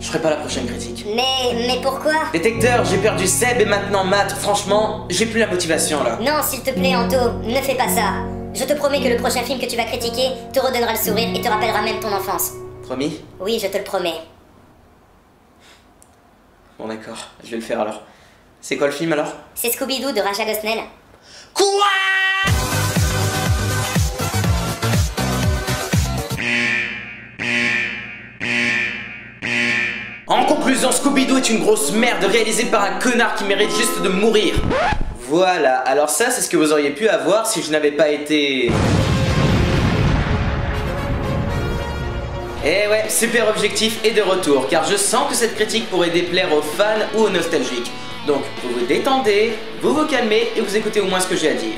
Je ferai pas la prochaine critique. Mais pourquoi? Détecteur, j'ai perdu Seb et maintenant Matt. Franchement, j'ai plus la motivation là. Non, s'il te plaît, Anto, ne fais pas ça. Je te promets que le prochain film que tu vas critiquer te redonnera le sourire et te rappellera même ton enfance. Promis? Oui, je te le promets. Bon d'accord, je vais le faire alors. C'est quoi le film alors? C'est Scooby-Doo de Raja Gosnell. Quoi? En conclusion, Scooby-Doo est une grosse merde réalisée par un connard qui mérite juste de mourir. Voilà, alors ça c'est ce que vous auriez pu avoir si je n'avais pas été... Eh ouais, super objectif est de retour, car je sens que cette critique pourrait déplaire aux fans ou aux nostalgiques. Donc, vous vous détendez, vous vous calmez et vous écoutez au moins ce que j'ai à dire.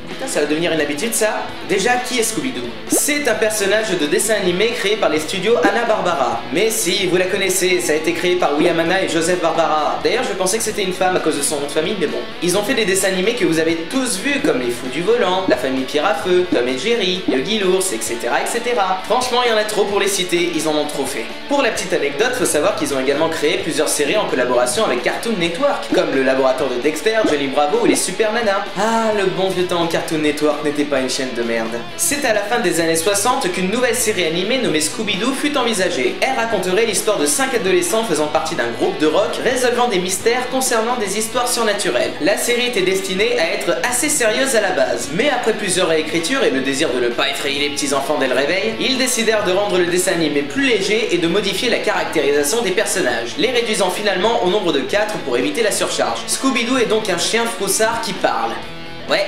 Putain, ça va devenir une habitude ça. Déjà, qui est Scooby-Doo? C'est un personnage de dessin animé créé par les studios Hanna-Barbera. Mais si, vous la connaissez, ça a été créé par William Hanna et Joseph Barbara. D'ailleurs, je pensais que c'était une femme à cause de son nom de famille, mais bon. Ils ont fait des dessins animés que vous avez tous vus, comme Les Fous du Volant, La Famille Pierre à Feu, Tom et Jerry, Yogi l'ours, etc., etc. Franchement, il y en a trop pour les citer, ils en ont trop fait. Pour la petite anecdote, faut savoir qu'ils ont également créé plusieurs séries en collaboration avec Cartoon Network, comme Le Laboratoire de Dexter, Johnny Bravo ou les Super Nanas. Ah, le bon vieux temps Cartoon Network n'était pas une chaîne de merde. C'est à la fin des années 60 qu'une nouvelle série animée nommée Scooby-Doo fut envisagée. Elle raconterait l'histoire de 5 adolescents faisant partie d'un groupe de rock résolvant des mystères concernant des histoires surnaturelles. La série était destinée à être assez sérieuse à la base, mais après plusieurs réécritures et le désir de ne pas effrayer les petits enfants dès le réveil, ils décidèrent de rendre le dessin animé plus léger et de modifier la caractérisation des personnages, les réduisant finalement au nombre de 4 pour éviter la surcharge. Scooby-Doo est donc un chien froussard qui parle. Ouais,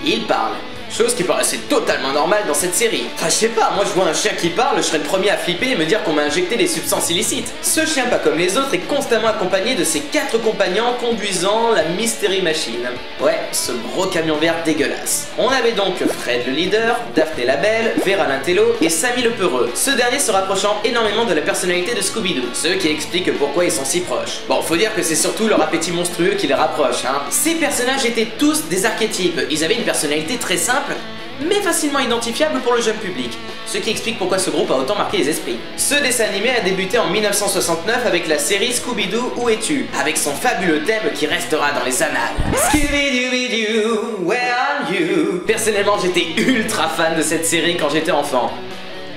il parle. Chose qui paraissait totalement normale dans cette série. Enfin, je sais pas, moi je vois un chien qui parle, je serais le premier à flipper et me dire qu'on m'a injecté des substances illicites. Ce chien, pas comme les autres, est constamment accompagné de ses 4 compagnons conduisant la Mystery Machine. Ouais, ce gros camion vert dégueulasse. On avait donc Fred le leader, Daphné la belle, Vera l'intello et Sammy le peureux. Ce dernier se rapprochant énormément de la personnalité de Scooby-Doo, ce qui explique pourquoi ils sont si proches. Bon, faut dire que c'est surtout leur appétit monstrueux qui les rapproche, hein. Ces personnages étaient tous des archétypes, ils avaient une personnalité très simple, mais facilement identifiable pour le jeune public, ce qui explique pourquoi ce groupe a autant marqué les esprits. Ce dessin animé a débuté en 1969 avec la série Scooby-Doo Où es-tu, avec son fabuleux thème qui restera dans les annales. Scooby-Doo, where are you? Personnellement, j'étais ultra fan de cette série quand j'étais enfant.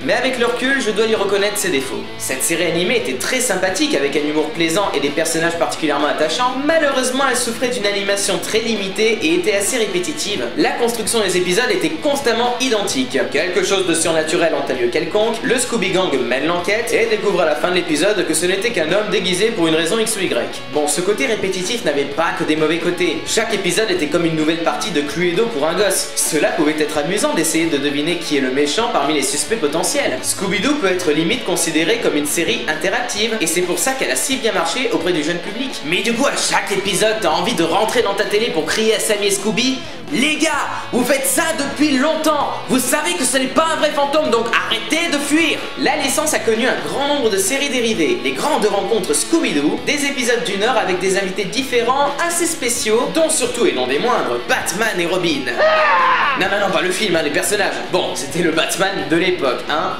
Mais avec le recul, je dois lui reconnaître ses défauts. Cette série animée était très sympathique avec un humour plaisant et des personnages particulièrement attachants. Malheureusement, elle souffrait d'une animation très limitée et était assez répétitive. La construction des épisodes était constamment identique. Quelque chose de surnaturel en un lieu quelconque, le Scooby Gang mène l'enquête et découvre à la fin de l'épisode que ce n'était qu'un homme déguisé pour une raison X ou Y. Bon, ce côté répétitif n'avait pas que des mauvais côtés. Chaque épisode était comme une nouvelle partie de Cluedo pour un gosse. Cela pouvait être amusant d'essayer de deviner qui est le méchant parmi les suspects potentiels. Scooby-Doo peut être limite considérée comme une série interactive, et c'est pour ça qu'elle a si bien marché auprès du jeune public. Mais du coup, à chaque épisode, t'as envie de rentrer dans ta télé pour crier à Sammy et Scooby: les gars, vous faites ça depuis longtemps, vous savez que ce n'est pas un vrai fantôme, donc arrêtez de fuir. La licence a connu un grand nombre de séries dérivées, les grandes rencontres Scooby-Doo, des épisodes d'1 heure avec des invités différents, assez spéciaux, dont surtout et non des moindres, Batman et Robin. Non, pas le film, hein, les personnages. Bon, c'était le Batman de l'époque, hein.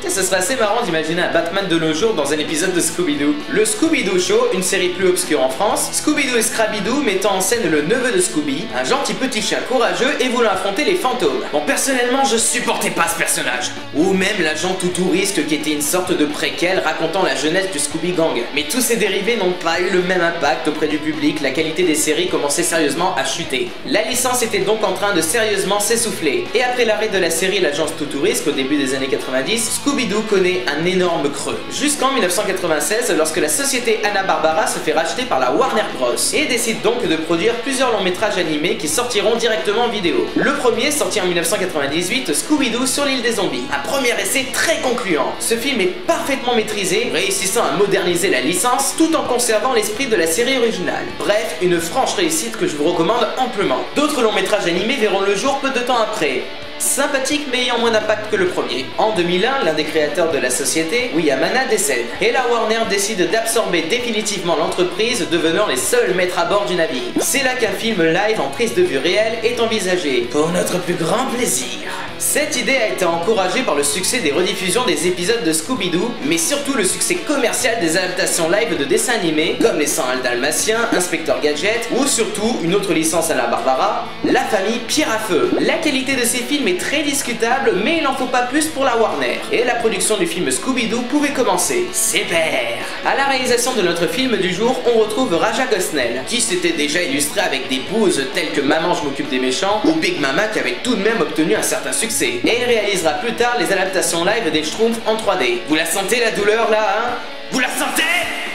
Ce serait assez marrant d'imaginer un Batman de nos jours dans un épisode de Scooby-Doo. Le Scooby-Doo Show, une série plus obscure en France, Scooby-Doo et Scraby-Doo mettant en scène le neveu de Scooby, un gentil petit chien courageux et voulant affronter les fantômes. Bon, personnellement, je supportais pas ce personnage. Ou même l'agent Toutou Risque qui était une sorte de préquel racontant la jeunesse du Scooby Gang. Mais tous ces dérivés n'ont pas eu le même impact auprès du public, la qualité des séries commençait sérieusement à chuter. La licence était donc en train de sérieusement s'essouffler. Et après l'arrêt de la série L'agence Toutou Risque au début des années 90, Scooby-Doo connaît un énorme creux. Jusqu'en 1996, lorsque la société Hanna-Barbera se fait racheter par la Warner Bros. Et décide donc de produire plusieurs longs métrages animés qui sortiront directement en vidéo. Le premier, sorti en 1998, Scooby-Doo sur l'île des zombies. Un premier essai très concluant. Ce film est parfaitement maîtrisé, réussissant à moderniser la licence tout en conservant l'esprit de la série originale. Bref, une franche réussite que je vous recommande amplement. D'autres longs métrages animés verront le jour peu de temps après. Sympathique mais ayant moins d'impact que le premier. En 2001, l'un des créateurs de la société, William Hanna, décède. Et la Warner décide d'absorber définitivement l'entreprise, devenant les seuls maîtres à bord du navire. C'est là qu'un film live en prise de vue réelle est envisagé. Pour notre plus grand plaisir. Cette idée a été encouragée par le succès des rediffusions des épisodes de Scooby-Doo, mais surtout le succès commercial des adaptations live de dessins animés, comme les 101 Dalmatiens, Inspecteur Gadget, ou surtout une autre licence Hanna-Barbara, La Famille Pierre à Feu. La qualité de ces films est très discutable, mais il n'en faut pas plus pour la Warner. Et la production du film Scooby-Doo pouvait commencer. Super! À la réalisation de notre film du jour, on retrouve Raja Gosnell, qui s'était déjà illustré avec des poses telles que Maman je m'occupe des méchants, ou Big Mama qui avait tout de même obtenu un certain succès. Et il réalisera plus tard les adaptations live des Schtroumpfs en 3D. Vous la sentez la douleur là, hein? Vous la sentez?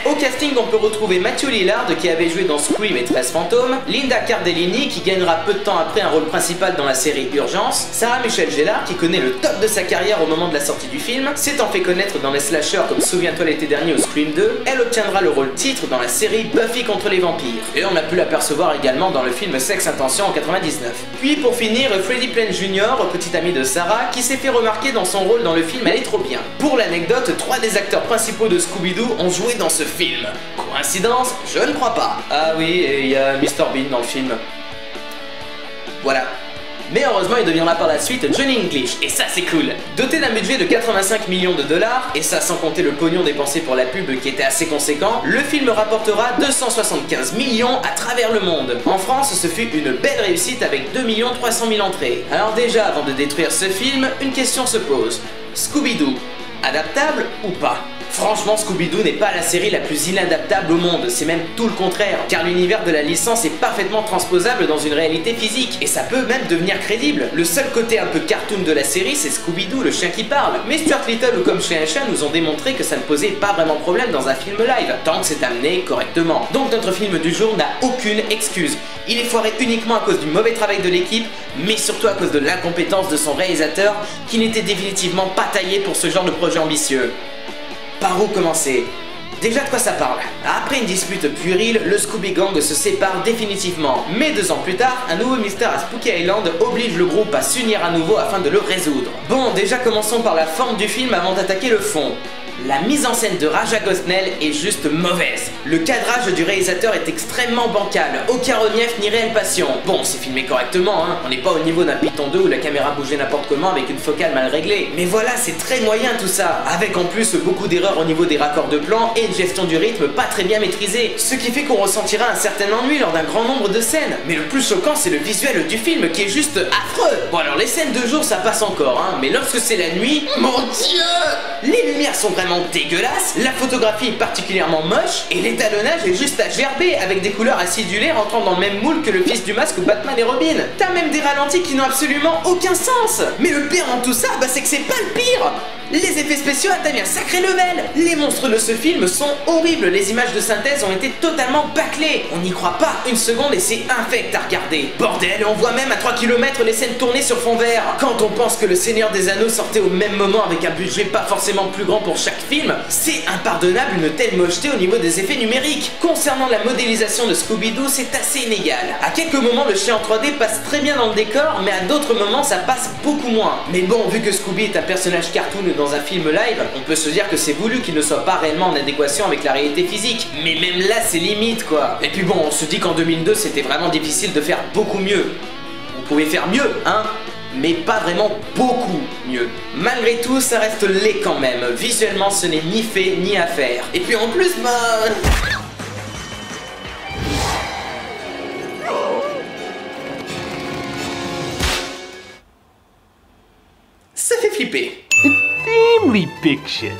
Au casting, on peut retrouver Matthew Lillard qui avait joué dans Scream et 13 fantômes, Linda Cardellini qui gagnera peu de temps après un rôle principal dans la série Urgence, Sarah Michelle Gellar qui connaît le top de sa carrière au moment de la sortie du film, s'étant fait connaître dans les slashers comme Souviens-toi l'été dernier ou Scream 2, elle obtiendra le rôle titre dans la série Buffy contre les vampires. Et on a pu l'apercevoir également dans le film Sex Intention en 99. Puis pour finir, Freddie Prinze Jr., petit ami de Sarah, qui s'est fait remarquer dans son rôle dans le film Elle est trop bien. Pour l'anecdote, 3 des acteurs principaux de Scooby-Doo ont joué dans ce film. Coïncidence? Je ne crois pas. Ah oui, et il y a Mr Bean dans le film. Voilà. Mais heureusement, il deviendra par la suite Johnny English, et ça c'est cool. Doté d'un budget de 85 millions de dollars, et ça sans compter le pognon dépensé pour la pub qui était assez conséquent, le film rapportera 275 millions à travers le monde. En France, ce fut une belle réussite avec 2 300 000 entrées. Alors déjà, avant de détruire ce film, une question se pose. Scooby-Doo, adaptable ou pas? Franchement, Scooby-Doo n'est pas la série la plus inadaptable au monde, c'est même tout le contraire, car l'univers de la licence est parfaitement transposable dans une réalité physique, et ça peut même devenir crédible. Le seul côté un peu cartoon de la série, c'est Scooby-Doo, le chien qui parle, mais Stuart Little ou Comme Chez un chat nous ont démontré que ça ne posait pas vraiment problème dans un film live, tant que c'est amené correctement. Donc notre film du jour n'a aucune excuse. Il est foiré uniquement à cause du mauvais travail de l'équipe, mais surtout à cause de l'incompétence de son réalisateur, qui n'était définitivement pas taillé pour ce genre de projet ambitieux. Par où commencer? Déjà de quoi ça parle? Après une dispute puérile, le Scooby Gang se sépare définitivement. Mais 2 ans plus tard, un nouveau mystère à Spooky Island oblige le groupe à s'unir à nouveau afin de le résoudre. Bon, déjà commençons par la forme du film avant d'attaquer le fond. La mise en scène de Raja Gosnell est juste mauvaise. Le cadrage du réalisateur est extrêmement bancal, aucun relief ni réelle passion. Bon, c'est filmé correctement, hein. On n'est pas au niveau d'un Python 2 où la caméra bougeait n'importe comment avec une focale mal réglée. Mais voilà, c'est très moyen tout ça, avec en plus beaucoup d'erreurs au niveau des raccords de plan et une gestion du rythme pas très bien maîtrisée. Ce qui fait qu'on ressentira un certain ennui lors d'un grand nombre de scènes. Mais le plus choquant, c'est le visuel du film qui est juste affreux. Bon alors les scènes de jour ça passe encore, hein, mais lorsque c'est la nuit, mon dieu, les lumières sont vraiment dégueulasse, la photographie est particulièrement moche et l'étalonnage est juste à gerber avec des couleurs acidulées rentrant dans le même moule que le fils du masque ou Batman et Robin. T'as même des ralentis qui n'ont absolument aucun sens. Mais le pire dans tout ça, c'est que c'est pas le pire. Les effets spéciaux atteignent un sacré level. Les monstres de ce film sont horribles, les images de synthèse ont été totalement bâclées. On n'y croit pas une seconde et c'est infect à regarder. Bordel, on voit même à 3 km les scènes tournées sur fond vert. Quand on pense que Le Seigneur des Anneaux sortait au même moment avec un budget pas forcément plus grand pour chaque film, c'est impardonnable une telle mocheté au niveau des effets numériques. Concernant la modélisation de Scooby-Doo, c'est assez inégal. À quelques moments, le chien en 3D passe très bien dans le décor, mais à d'autres moments, ça passe beaucoup moins. Mais bon, vu que Scooby est un personnage cartoon dans un film live, on peut se dire que c'est voulu qu'il ne soit pas réellement en adéquation avec la réalité physique. Mais même là, c'est limite, quoi. Et puis bon, on se dit qu'en 2002, c'était vraiment difficile de faire beaucoup mieux. On pouvait faire mieux, hein, mais pas vraiment beaucoup mieux. Malgré tout, ça reste laid quand même. Visuellement, ce n'est ni fait ni à faire. Et puis en plus, ça fait flipper. Family Picture.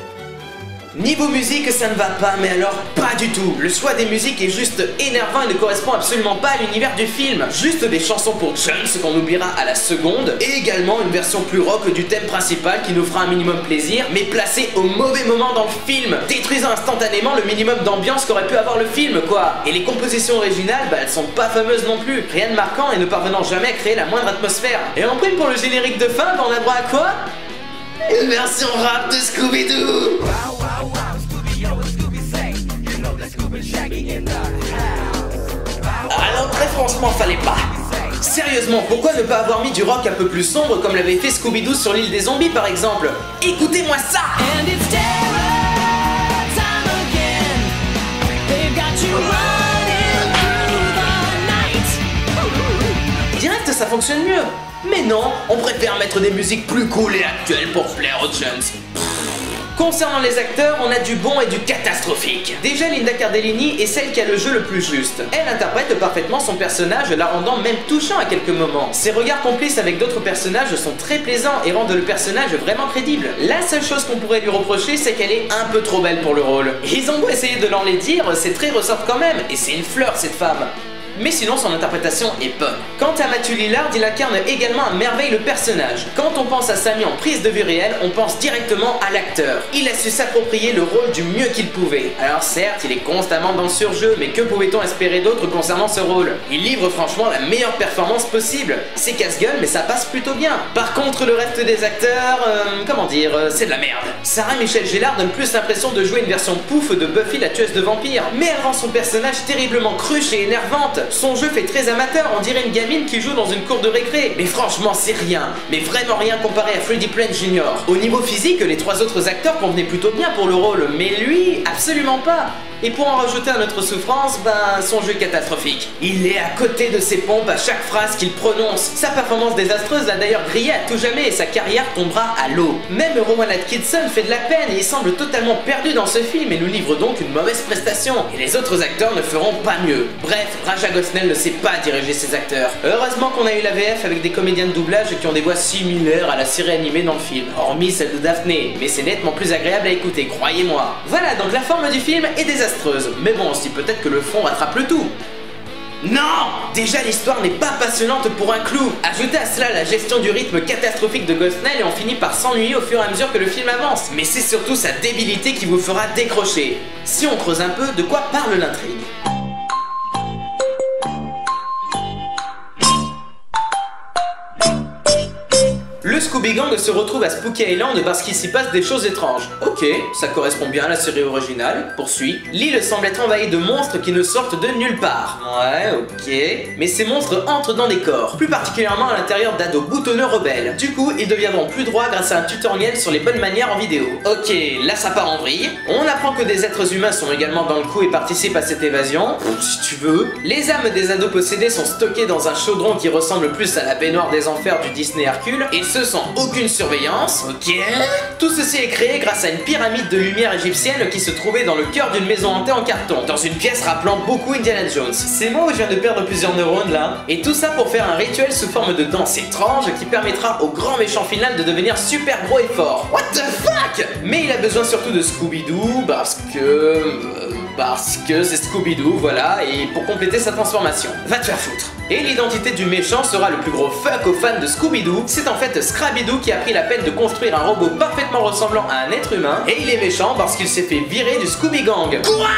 Niveau musique, ça ne va pas, mais alors pas du tout. Le choix des musiques est juste énervant et ne correspond absolument pas à l'univers du film. Juste des chansons pour jeunes, ce qu'on oubliera à la seconde, et également une version plus rock du thème principal qui nous fera un minimum plaisir, mais placée au mauvais moment dans le film, détruisant instantanément le minimum d'ambiance qu'aurait pu avoir le film, quoi. Et les compositions originales, elles sont pas fameuses non plus. Rien de marquant et ne parvenant jamais à créer la moindre atmosphère. Et en prime pour le générique de fin, on a droit à quoi? Une version rap de Scooby-Doo. Alors très franchement, fallait pas. Sérieusement, pourquoi ne pas avoir mis du rock un peu plus sombre comme l'avait fait Scooby-Doo sur l'île des zombies par exemple? Écoutez-moi ça. Direct, ça fonctionne mieux. Mais non, on préfère mettre des musiques plus cool et actuelles pour plaire aux jeunes. Concernant les acteurs, on a du bon et du catastrophique. Déjà, Linda Cardellini est celle qui a le jeu le plus juste. Elle interprète parfaitement son personnage, la rendant même touchant à quelques moments. Ses regards complices avec d'autres personnages sont très plaisants et rendent le personnage vraiment crédible. La seule chose qu'on pourrait lui reprocher, c'est qu'elle est un peu trop belle pour le rôle. Ils ont beau essayer de l'enlaidir, ses traits ressortent quand même, et c'est une fleur cette femme. Mais sinon son interprétation est bonne. Quant à Matthew Lillard, il incarne également à merveille le personnage. Quand on pense à Sammy en prise de vue réelle, on pense directement à l'acteur. Il a su s'approprier le rôle du mieux qu'il pouvait. Alors certes, il est constamment dans le surjeu, mais que pouvait-on espérer d'autre concernant ce rôle? Il livre franchement la meilleure performance possible. C'est casse-gueule, mais ça passe plutôt bien. Par contre, le reste des acteurs, c'est de la merde. Sarah Michelle Gellar donne plus l'impression de jouer une version pouf de Buffy la tueuse de vampires, mais elle rend son personnage terriblement cruche et énervante. Son jeu fait très amateur, on dirait une gamine qui joue dans une cour de récré. Mais franchement, c'est rien. Mais vraiment rien comparé à Freddie Prinze Jr. Au niveau physique, les trois autres acteurs convenaient plutôt bien pour le rôle, mais lui, absolument pas. Et pour en rajouter à notre souffrance, son jeu est catastrophique. Il est à côté de ses pompes à chaque phrase qu'il prononce. Sa performance désastreuse l'a d'ailleurs grillé à tout jamais et sa carrière tombera à l'eau. Même Rowan Atkinson fait de la peine et il semble totalement perdu dans ce film et nous livre donc une mauvaise prestation. Et les autres acteurs ne feront pas mieux. Bref, Raja Gosnell ne sait pas diriger ses acteurs. Heureusement qu'on a eu la VF avec des comédiens de doublage qui ont des voix similaires à la série animée dans le film, hormis celle de Daphné, mais c'est nettement plus agréable à écouter, croyez-moi. Voilà, donc la forme du film est désastreuse. Mais bon, on se dit peut-être que le fond rattrape le tout. Non! Déjà l'histoire n'est pas passionnante pour un clou. Ajoutez à cela la gestion du rythme catastrophique de Gosnell et on finit par s'ennuyer au fur et à mesure que le film avance. Mais c'est surtout sa débilité qui vous fera décrocher. Si on creuse un peu, de quoi parle l'intrigue? Le Scooby Gang se retrouve à Spooky Island parce qu'il s'y passe des choses étranges. Ok, ça correspond bien à la série originale. Poursuit. L'île semble être envahie de monstres qui ne sortent de nulle part. Ouais, ok. Mais ces monstres entrent dans des corps, plus particulièrement à l'intérieur d'ados boutonneux rebelles. Du coup, ils deviendront plus droits grâce à un tutoriel sur les bonnes manières en vidéo. Ok, là ça part en vrille. On apprend que des êtres humains sont également dans le coup et participent à cette évasion. Si tu veux. Les âmes des ados possédés sont stockées dans un chaudron qui ressemble plus à la baignoire des enfers du Disney Hercule. Et ce sans aucune surveillance, ok. Tout ceci est créé grâce à une pyramide de lumière égyptienne qui se trouvait dans le cœur d'une maison hantée en carton, dans une pièce rappelant beaucoup Indiana Jones. C'est moi où je viens de perdre plusieurs neurones là. Et tout ça pour faire un rituel sous forme de danse étrange qui permettra au grand méchant final de devenir super gros et fort. What the fuck? Mais il a besoin surtout de Scooby-Doo parce que c'est Scooby-Doo, voilà, et pour compléter sa transformation. Va te faire foutre. Et l'identité du méchant sera le plus gros fuck aux fans de Scooby-Doo. C'est en fait Scraby-Doo qui a pris la peine de construire un robot parfaitement ressemblant à un être humain. Et il est méchant parce qu'il s'est fait virer du Scooby Gang. Quoi?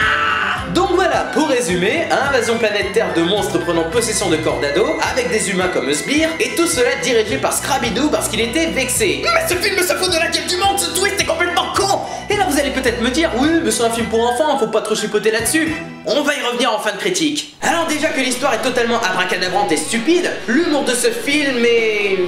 Donc voilà, pour résumer, invasion planète Terre de monstres prenant possession de corps d'ados, avec des humains comme un sbire, et tout cela dirigé par Scraby-Doo parce qu'il était vexé. Mais ce film se fout de la gueule du monde, ce twist est complètement con! Et là vous allez peut-être me dire, oui, mais c'est un film pour enfants, faut pas trop chipoter là-dessus. On va y revenir en fin de critique. Alors déjà que l'histoire est totalement abracadabrante et stupide, l'humour de ce film est...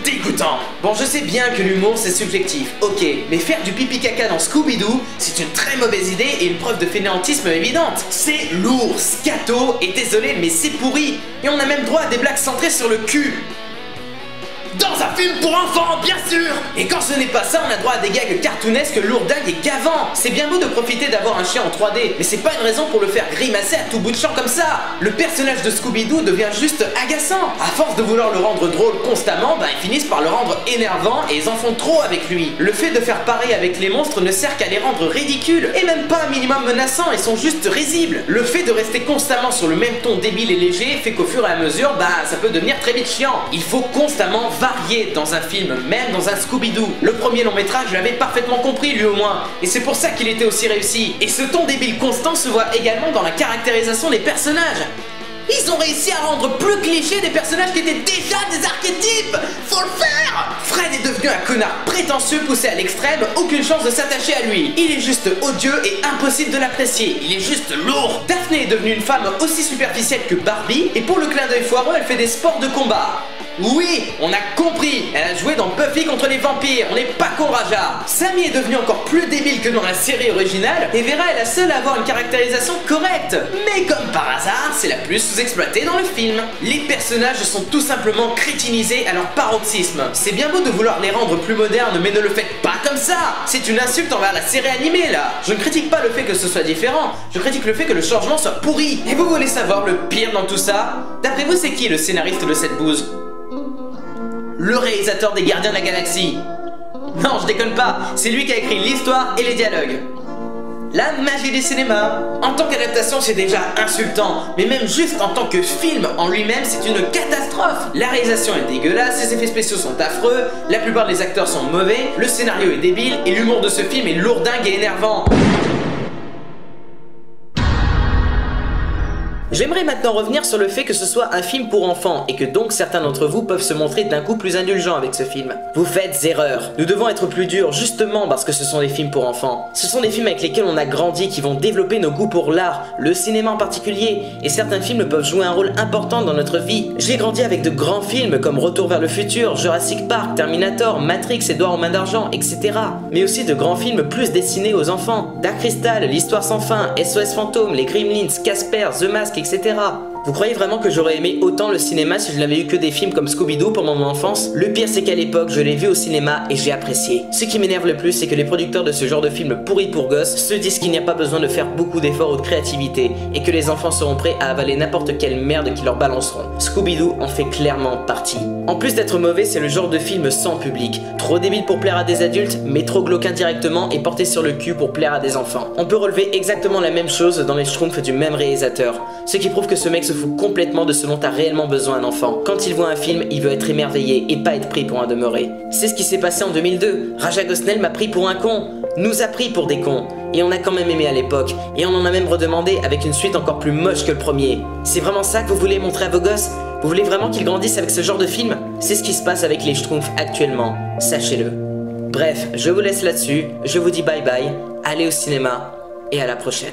dégoûtant. Bon, je sais bien que l'humour c'est subjectif, ok, mais faire du pipi caca dans Scooby-Doo, c'est une très mauvaise idée et une preuve de fainéantisme évidente. C'est lourd, scato, et désolé, mais c'est pourri. Et on a même droit à des blagues centrées sur le cul. Dans un film pour enfants, bien sûr! Et quand ce n'est pas ça, on a droit à des gags cartoonesques, lourdingues et gavants. C'est bien beau de profiter d'avoir un chien en 3D, mais c'est pas une raison pour le faire grimacer à tout bout de champ comme ça. Le personnage de Scooby-Doo devient juste agaçant. À force de vouloir le rendre drôle constamment, ils finissent par le rendre énervant et ils en font trop avec lui. Le fait de faire pareil avec les monstres ne sert qu'à les rendre ridicules, et même pas un minimum menaçants, ils sont juste risibles. Le fait de rester constamment sur le même ton débile et léger fait qu'au fur et à mesure, ça peut devenir très vite chiant. Il faut constamment varier dans un film, même dans un Scooby-Doo. Le premier long métrage l'avait parfaitement compris lui au moins, et c'est pour ça qu'il était aussi réussi. Et ce ton débile constant se voit également dans la caractérisation des personnages. Ils ont réussi à rendre plus cliché des personnages qui étaient déjà des archétypes. Faut le faire. Fred est devenu un connard prétentieux poussé à l'extrême, aucune chance de s'attacher à lui. Il est juste odieux et impossible de l'apprécier, il est juste lourd. Daphné est devenue une femme aussi superficielle que Barbie, et pour le clin d'œil foireux, elle fait des sports de combat. Oui, on a compris. Elle a joué dans Buffy contre les vampires. On n'est pas con, Raja. Sammy est devenue encore plus débile que dans la série originale et Vera est la seule à avoir une caractérisation correcte. Mais comme par hasard, c'est la plus sous-exploitée dans le film. Les personnages sont tout simplement crétinisés à leur paroxysme. C'est bien beau de vouloir les rendre plus modernes, mais ne le faites pas comme ça. C'est une insulte envers la série animée là. Je ne critique pas le fait que ce soit différent, je critique le fait que le changement soit pourri. Et vous voulez savoir le pire dans tout ça? D'après vous, c'est qui le scénariste de cette bouse? Le réalisateur des Gardiens de la Galaxie. Non, je déconne pas, c'est lui qui a écrit l'histoire et les dialogues. La magie du cinéma. En tant qu'adaptation, c'est déjà insultant, mais même juste en tant que film en lui-même, c'est une catastrophe. La réalisation est dégueulasse, les effets spéciaux sont affreux, la plupart des acteurs sont mauvais, le scénario est débile et l'humour de ce film est lourdingue et énervant. J'aimerais maintenant revenir sur le fait que ce soit un film pour enfants et que donc certains d'entre vous peuvent se montrer d'un coup plus indulgents avec ce film. Vous faites erreur. Nous devons être plus durs justement parce que ce sont des films pour enfants. Ce sont des films avec lesquels on a grandi qui vont développer nos goûts pour l'art, le cinéma en particulier, et certains films peuvent jouer un rôle important dans notre vie. J'ai grandi avec de grands films comme Retour vers le futur, Jurassic Park, Terminator, Matrix, Edouard aux mains d'argent, etc. Mais aussi de grands films plus destinés aux enfants. Dark Crystal, L'Histoire sans fin, SOS Fantôme, Les Gremlins, Casper, The Mask, etc. Vous croyez vraiment que j'aurais aimé autant le cinéma si je n'avais eu que des films comme Scooby-Doo pendant mon enfance? Le pire c'est qu'à l'époque je l'ai vu au cinéma et j'ai apprécié. Ce qui m'énerve le plus c'est que les producteurs de ce genre de films pourris pour gosses se disent qu'il n'y a pas besoin de faire beaucoup d'efforts ou de créativité et que les enfants seront prêts à avaler n'importe quelle merde qu'ils leur balanceront. Scooby-Doo en fait clairement partie. En plus d'être mauvais, c'est le genre de film sans public. Trop débile pour plaire à des adultes, mais trop glauque indirectement et porté sur le cul pour plaire à des enfants. On peut relever exactement la même chose dans les Schtroumpfs du même réalisateur. Ce qui prouve que ce mec se fout complètement de ce dont a réellement besoin un enfant. Quand il voit un film, il veut être émerveillé et pas être pris pour un demeuré. C'est ce qui s'est passé en 2002. Raja Gosnell m'a pris pour un con. Nous a pris pour des cons. Et on a quand même aimé à l'époque. Et on en a même redemandé avec une suite encore plus moche que le premier. C'est vraiment ça que vous voulez montrer à vos gosses? Vous voulez vraiment qu'ils grandissent avec ce genre de film? C'est ce qui se passe avec les Schtroumpfs actuellement. Sachez-le. Bref, je vous laisse là-dessus. Je vous dis bye bye. Allez au cinéma. Et à la prochaine.